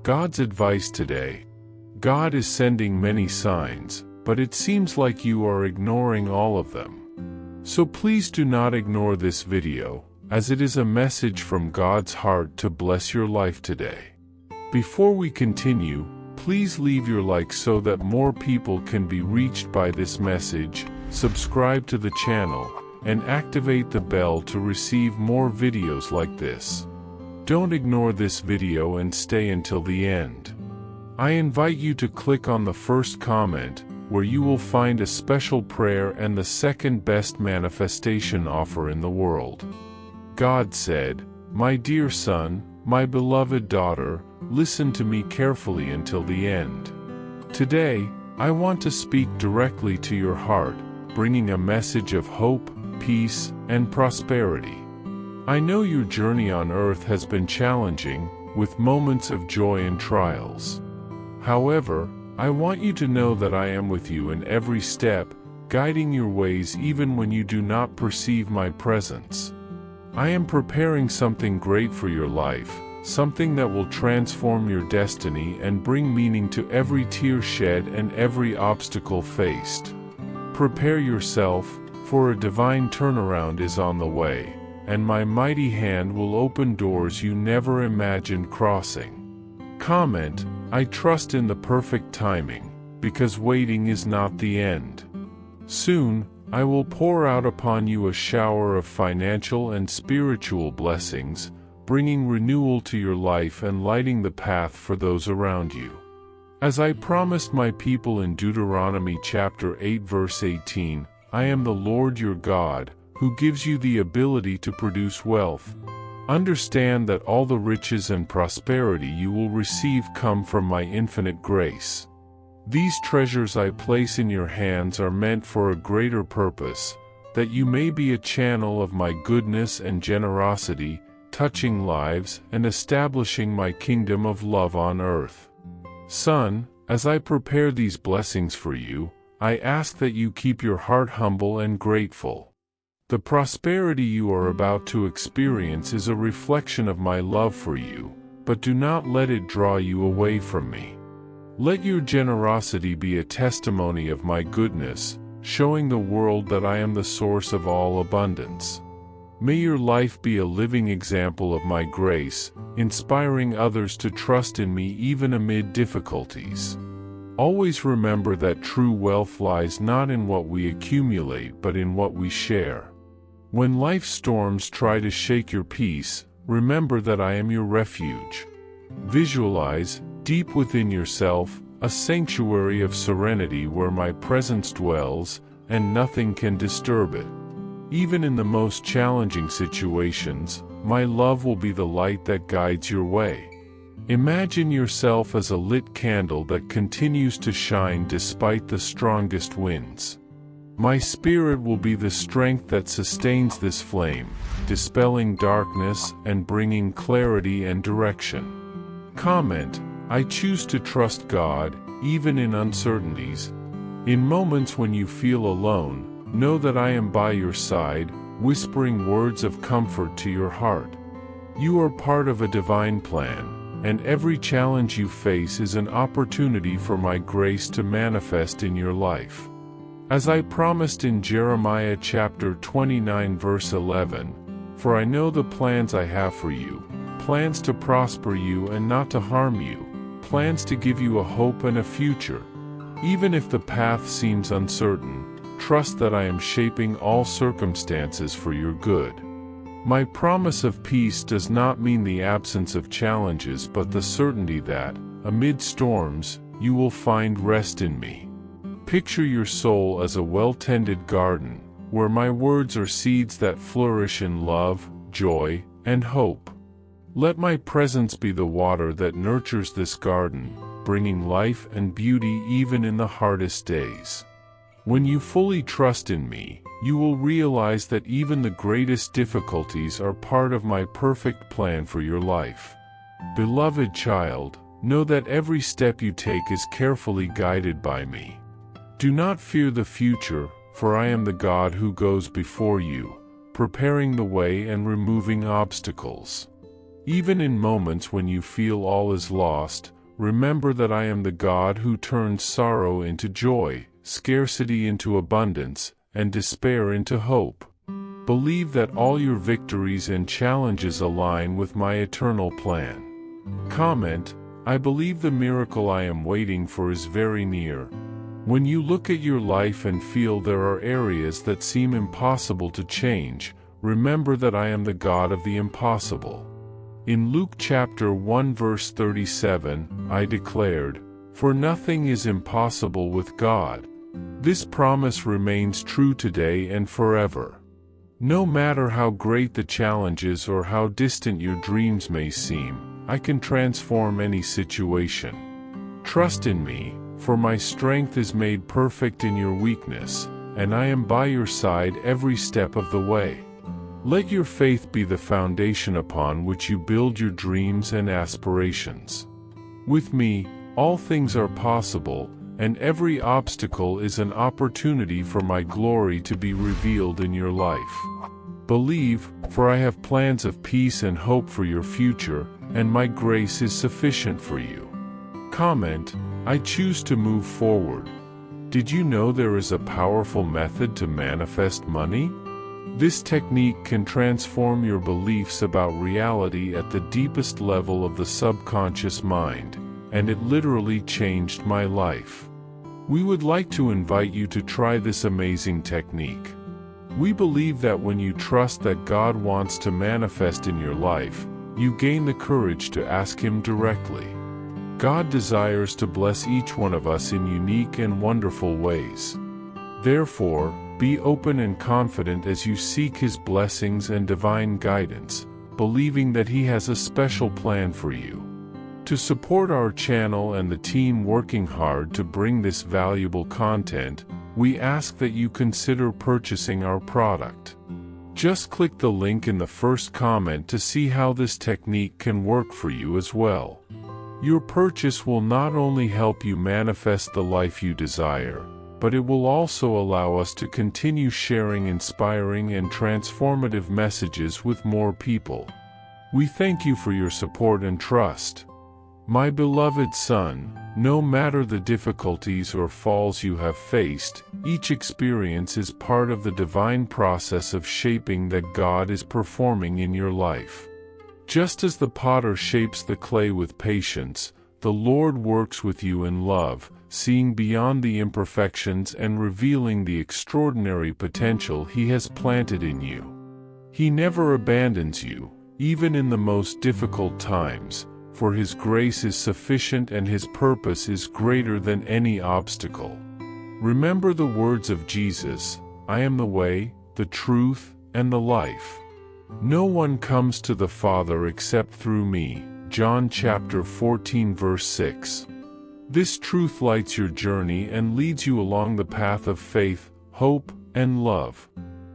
God's advice today. God is sending many signs, but it seems like you are ignoring all of them. So please do not ignore this video, as it is a message from God's heart to bless your life today. Before we continue, please leave your like so that more people can be reached by this message, subscribe to the channel, and activate the bell to receive more videos like this. Don't ignore this video and stay until the end. I invite you to click on the first comment, where you will find a special prayer and the second best manifestation offer in the world. God said, "My dear son, my beloved daughter, listen to me carefully until the end. Today, I want to speak directly to your heart, bringing a message of hope, peace, and prosperity. I know your journey on earth has been challenging, with moments of joy and trials. However, I want you to know that I am with you in every step, guiding your ways even when you do not perceive my presence. I am preparing something great for your life, something that will transform your destiny and bring meaning to every tear shed and every obstacle faced. Prepare yourself, for a divine turnaround is on the way, and my mighty hand will open doors you never imagined crossing." Comment, "I trust in the perfect timing, because waiting is not the end. Soon, I will pour out upon you a shower of financial and spiritual blessings, bringing renewal to your life and lighting the path for those around you. As I promised my people in Deuteronomy chapter 8 verse 18, I am the Lord your God, who gives you the ability to produce wealth. Understand that all the riches and prosperity you will receive come from my infinite grace. These treasures I place in your hands are meant for a greater purpose, that you may be a channel of my goodness and generosity, touching lives and establishing my kingdom of love on earth. Son, as I prepare these blessings for you, I ask that you keep your heart humble and grateful. The prosperity you are about to experience is a reflection of my love for you, but do not let it draw you away from me. Let your generosity be a testimony of my goodness, showing the world that I am the source of all abundance. May your life be a living example of my grace, inspiring others to trust in me even amid difficulties. Always remember that true wealth lies not in what we accumulate but in what we share. When life's storms try to shake your peace, remember that I am your refuge. Visualize, deep within yourself, a sanctuary of serenity where my presence dwells, and nothing can disturb it. Even in the most challenging situations, my love will be the light that guides your way. Imagine yourself as a lit candle that continues to shine despite the strongest winds. My spirit will be the strength that sustains this flame, dispelling darkness and bringing clarity and direction. Comment, I choose to trust God, even in uncertainties. In moments when you feel alone, know that I am by your side, whispering words of comfort to your heart. You are part of a divine plan, and every challenge you face is an opportunity for my grace to manifest in your life. As I promised in Jeremiah chapter 29 verse 11, "For I know the plans I have for you, plans to prosper you and not to harm you, plans to give you a hope and a future." Even if the path seems uncertain, trust that I am shaping all circumstances for your good. My promise of peace does not mean the absence of challenges but the certainty that, amid storms, you will find rest in me. Picture your soul as a well-tended garden, where my words are seeds that flourish in love, joy, and hope. Let my presence be the water that nurtures this garden, bringing life and beauty even in the hardest days. When you fully trust in me, you will realize that even the greatest difficulties are part of my perfect plan for your life. Beloved child, know that every step you take is carefully guided by me. Do not fear the future, for I am the God who goes before you, preparing the way and removing obstacles. Even in moments when you feel all is lost, remember that I am the God who turns sorrow into joy, scarcity into abundance, and despair into hope. Believe that all your victories and challenges align with my eternal plan. Comment, I believe the miracle I am waiting for is very near. When you look at your life and feel there are areas that seem impossible to change, remember that I am the God of the impossible. In Luke chapter 1 verse 37, I declared, "For nothing is impossible with God." This promise remains true today and forever. No matter how great the challenges or how distant your dreams may seem, I can transform any situation. Trust in me, for my strength is made perfect in your weakness, and I am by your side every step of the way. Let your faith be the foundation upon which you build your dreams and aspirations. With me, all things are possible, and every obstacle is an opportunity for my glory to be revealed in your life. Believe, for I have plans of peace and hope for your future, and my grace is sufficient for you. Comment, I choose to move forward. Did you know there is a powerful method to manifest money? This technique can transform your beliefs about reality at the deepest level of the subconscious mind, and it literally changed my life. We would like to invite you to try this amazing technique. We believe that when you trust that God wants to manifest in your life, you gain the courage to ask Him directly. God desires to bless each one of us in unique and wonderful ways. Therefore, be open and confident as you seek His blessings and divine guidance, believing that He has a special plan for you. To support our channel and the team working hard to bring this valuable content, we ask that you consider purchasing our product. Just click the link in the first comment to see how this technique can work for you as well. Your purchase will not only help you manifest the life you desire, but it will also allow us to continue sharing inspiring and transformative messages with more people. We thank you for your support and trust. My beloved son, no matter the difficulties or falls you have faced, each experience is part of the divine process of shaping that God is performing in your life. Just as the potter shapes the clay with patience, the Lord works with you in love, seeing beyond the imperfections and revealing the extraordinary potential He has planted in you. He never abandons you, even in the most difficult times, for His grace is sufficient and His purpose is greater than any obstacle. Remember the words of Jesus, I am the way, the truth, and the life. No one comes to the Father except through me. John chapter 14 verse 6. This truth lights your journey and leads you along the path of faith, hope, and love.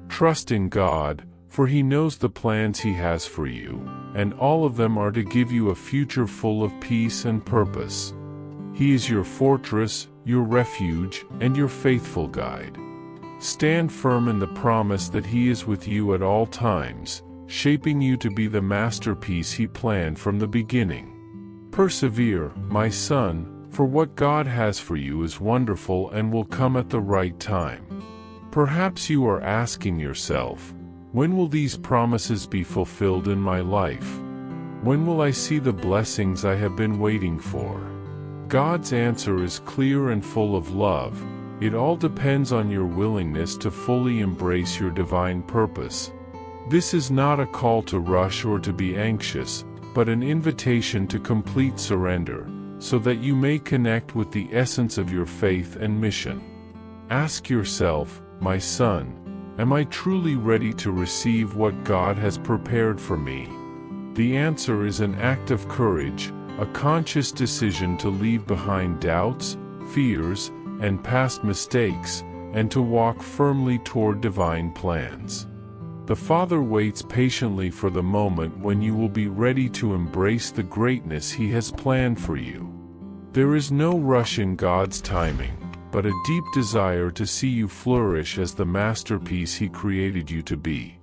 Trust in God, for He knows the plans He has for you, and all of them are to give you a future full of peace and purpose. He is your fortress, your refuge, and your faithful guide. Stand firm in the promise that He is with you at all times, shaping you to be the masterpiece He planned from the beginning. Persevere, my son, for what God has for you is wonderful and will come at the right time. Perhaps you are asking yourself, when will these promises be fulfilled in my life? When will I see the blessings I have been waiting for? God's answer is clear and full of love. It all depends on your willingness to fully embrace your divine purpose. This is not a call to rush or to be anxious, but an invitation to complete surrender, so that you may connect with the essence of your faith and mission. Ask yourself, my son, am I truly ready to receive what God has prepared for me? The answer is an act of courage, a conscious decision to leave behind doubts, fears, and past mistakes, and to walk firmly toward divine plans. The Father waits patiently for the moment when you will be ready to embrace the greatness He has planned for you. There is no rush in God's timing, but a deep desire to see you flourish as the masterpiece He created you to be.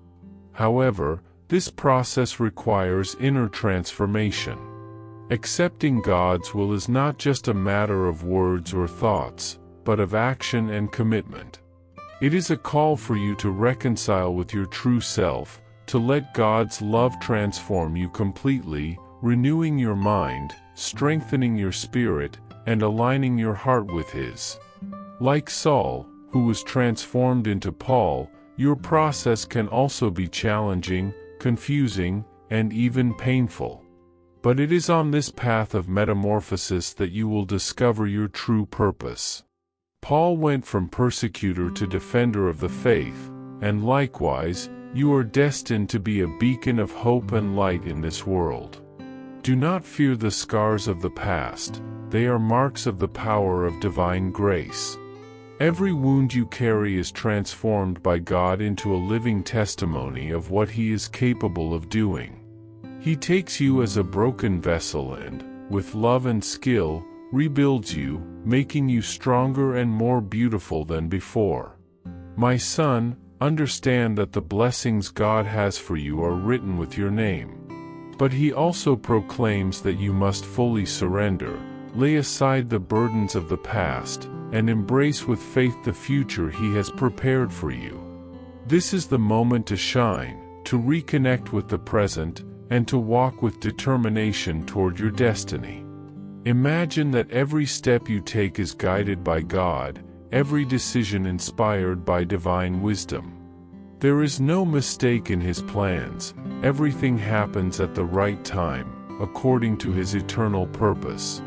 However, This process requires inner transformation. Accepting God's will is not just a matter of words or thoughts, but of action and commitment. It is a call for you to reconcile with your true self, to let God's love transform you completely, renewing your mind, strengthening your spirit, and aligning your heart with His. Like Saul, who was transformed into Paul, your process can also be challenging, confusing, and even painful. But it is on this path of metamorphosis that you will discover your true purpose. Paul went from persecutor to defender of the faith, and likewise, you are destined to be a beacon of hope and light in this world. Do not fear the scars of the past, they are marks of the power of divine grace. Every wound you carry is transformed by God into a living testimony of what He is capable of doing. He takes you as a broken vessel and, with love and skill, rebuilds you, making you stronger and more beautiful than before. My son, understand that the blessings God has for you are written with your name. But He also proclaims that you must fully surrender, lay aside the burdens of the past, and embrace with faith the future He has prepared for you. This is the moment to shine, to reconnect with the present, and to walk with determination toward your destiny. Imagine that every step you take is guided by God, every decision inspired by divine wisdom. There is no mistake in His plans, everything happens at the right time, according to His eternal purpose.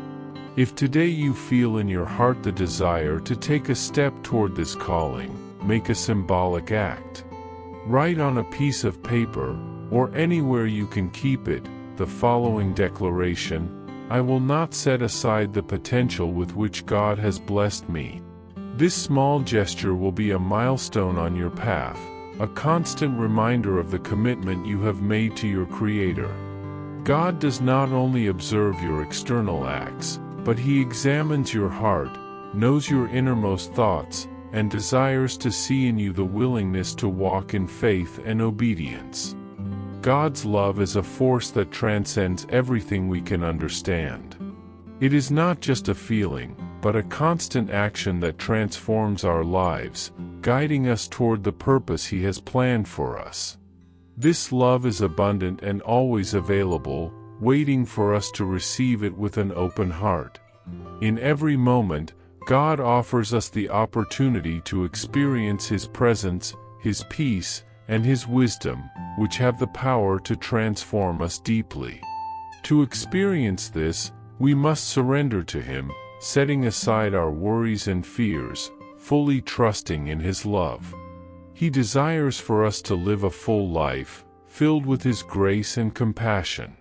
If today you feel in your heart the desire to take a step toward this calling, make a symbolic act. Write on a piece of paper, or anywhere you can keep it, the following declaration: I will not set aside the potential with which God has blessed me. This small gesture will be a milestone on your path, a constant reminder of the commitment you have made to your Creator. God does not only observe your external acts, but He examines your heart, knows your innermost thoughts, and desires to see in you the willingness to walk in faith and obedience. God's love is a force that transcends everything we can understand. It is not just a feeling, but a constant action that transforms our lives, guiding us toward the purpose He has planned for us. This love is abundant and always available, waiting for us to receive it with an open heart. In every moment, God offers us the opportunity to experience His presence, His peace, and His wisdom, which have the power to transform us deeply. To experience this, we must surrender to Him, setting aside our worries and fears, fully trusting in His love. He desires for us to live a full life, filled with His grace and compassion.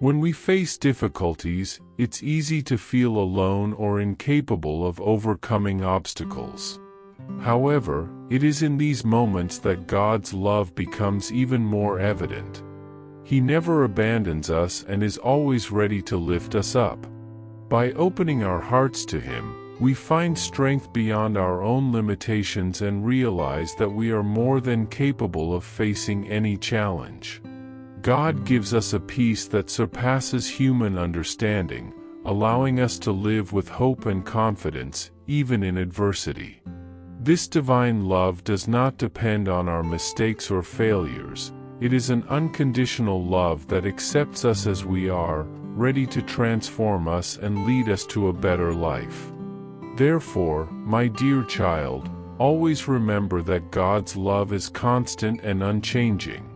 When we face difficulties, it's easy to feel alone or incapable of overcoming obstacles. However, it is in these moments that God's love becomes even more evident. He never abandons us and is always ready to lift us up. By opening our hearts to Him, we find strength beyond our own limitations and realize that we are more than capable of facing any challenge. God gives us a peace that surpasses human understanding, allowing us to live with hope and confidence, even in adversity. This divine love does not depend on our mistakes or failures. It is an unconditional love that accepts us as we are, ready to transform us and lead us to a better life. Therefore, my dear child, always remember that God's love is constant and unchanging.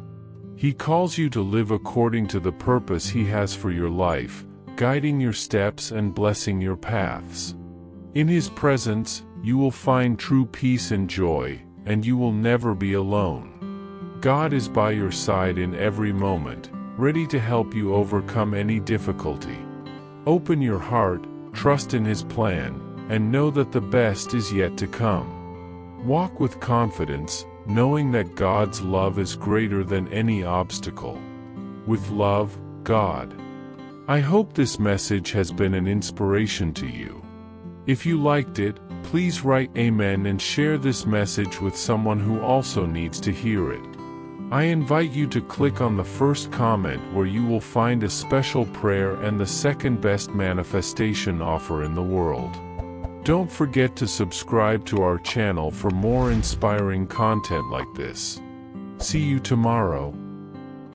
He calls you to live according to the purpose He has for your life, guiding your steps and blessing your paths. In His presence, you will find true peace and joy, and you will never be alone. God is by your side in every moment, ready to help you overcome any difficulty. Open your heart, trust in His plan, and know that the best is yet to come. Walk with confidence, knowing that God's love is greater than any obstacle. With love, God. I hope this message has been an inspiration to you. If you liked it, please write Amen and share this message with someone who also needs to hear it. I invite you to click on the first comment where you will find a special prayer and the second best manifestation offer in the world. Don't forget to subscribe to our channel for more inspiring content like this. See you tomorrow.